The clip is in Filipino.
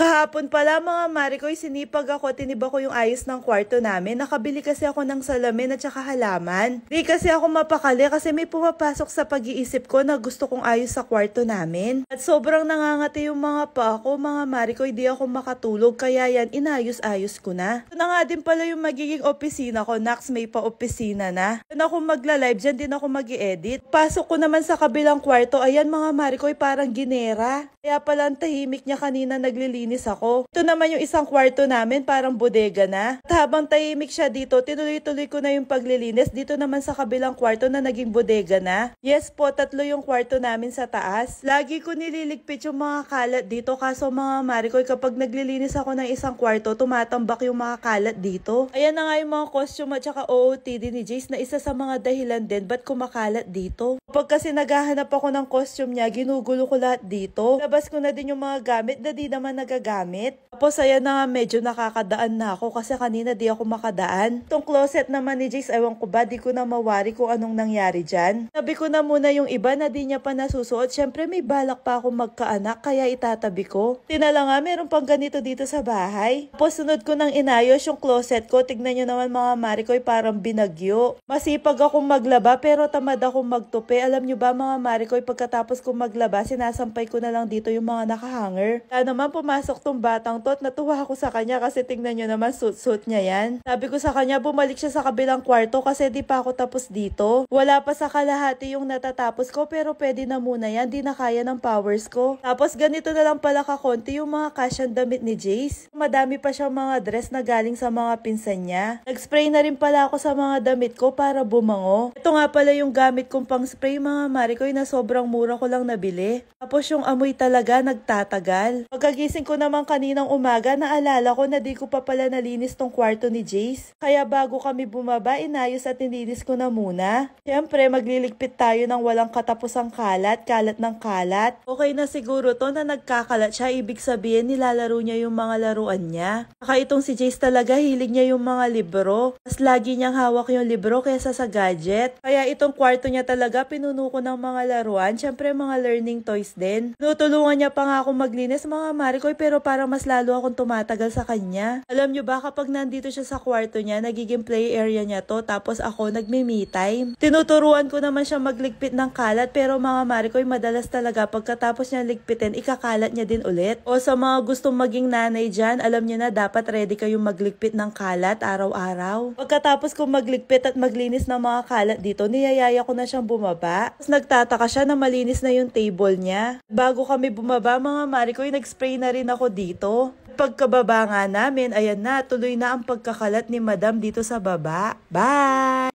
Kahapon pala mga Marikoy, sinipag ako, tiniba ko yung ayos ng kwarto namin. Nakabili kasi ako ng salamin at saka halaman. Di kasi ako mapakali kasi may pumapasok sa pag-iisip ko na gusto kong ayos sa kwarto namin. At sobrang nangangati yung mga pa ako mga Marikoy, di ako makatulog kaya yan inayos-ayos ko na. Ito na nga din pala yung magiging opisina ko. Nax, may pa-opisina na. Doon ako magla-live, dyan din ako mag-i-edit. Pasok ko naman sa kabilang kwarto, ayan mga Marikoy, parang ginera. Kaya pala ang tahimik niya kanina naglilinis ako. Ito naman yung isang kwarto namin, parang bodega na. At habang tahimik siya dito, tinuloy-tuloy ko na yung paglilinis. Dito naman sa kabilang kwarto na naging bodega na. Yes po, 3 yung kwarto namin sa taas. Lagi ko nililigpit yung mga kalat dito. Kaso mga Marikoy, kapag naglilinis ako ng isang kwarto, tumatambak yung mga kalat dito. Ayan na nga yung mga costume at saka OOTD ni Jace na isa sa mga dahilan din ba't kumakalat dito. Kapag kasi naghahanap ako ng costume niya, ginugulo ko lahat dito. Labas ko na din yung mga gamit na di naman nagagamit. Tapos ayan na nga, medyo nakakadaan na ako kasi kanina di ako makadaan. Itong closet naman ni Jace, ewan ko ba, di ko na mawari kung anong nangyari dyan. Tabi ko na muna yung iba na di niya pa nasusuot. Syempre may balak pa ako magkaanak kaya itatabi ko. Tinala nga, meron pang ganito dito sa bahay. Tapos sunod ko nang inayos yung closet ko. Tignan nyo naman mga Marikoy, parang binagyo. Masipag akong maglaba pero tamad akong magtupi. Alam nyo ba mga Marikoy, pagkatapos kong maglaba, sinasampay ko na lang dito yung mga nakahanger. Kaya naman pumasok tong batang to at natuwa ako sa kanya kasi tingnan nyo naman suit niya yan. Sabi ko sa kanya, bumalik siya sa kabilang kwarto kasi di pa ako tapos dito. Wala pa sa kalahati yung natatapos ko pero pwede na muna yan. Di na kaya ng powers ko. Tapos ganito na lang pala kakonti yung mga kasyang damit ni Jace. Madami pa siyang mga dress na galing sa mga pinsan niya. Nag-spray na rin pala ako sa mga damit ko para bumango. Ito nga pala yung gamit kong pang spray mga Marikoy na sobrang mura ko lang nabili. Tapos yung amoy talaga nagtatagal. Pagkagising ko naman kaninang umaga, naalala ko na di ko pa pala nalinis tong kwarto ni Jace. Kaya bago kami bumaba, inayos at nilinis ko na muna. Siyempre, magliligpit tayo ng walang katapusang kalat ng kalat. Okay na siguro to na nagkakalat siya, ibig sabihin nilalaro niya yung mga laruan niya. Saka itong si Jace talaga, hilig niya yung mga libro. Mas lagi niyang hawak yung libro kaysa sa gadget. Kaya itong kwarto niya talaga, pinuno ko ng mga laruan. Siyempre, mga learning toys din. Tinutulungan niya pa nga ako maglinis mga Marikoy pero para mas lalo akong tumatagal sa kanya. Alam niyo ba kapag nandito siya sa kwarto niya, nagiging play area niya to tapos ako nagme-me time. Tinuturuan ko naman siya magligpit ng kalat pero mga Marikoy madalas talaga pagkatapos niya ligpitin, ikakalat niya din ulit. O sa mga gustong maging nanay dyan, alam niyo na dapat ready kayong magligpit ng kalat araw-araw. Pagkatapos kong magligpit at maglinis ng mga kalat dito, niyayaya ko na siyang bumaba. Tapos nagtataka siya na malinis na yung table niya. Bago kami bumaba mga Marikoy, nag-spray na rin ako dito. Pagkababa nga namin, ayan na, tuloy na ang pagkakalat ni Madam dito sa baba. Bye!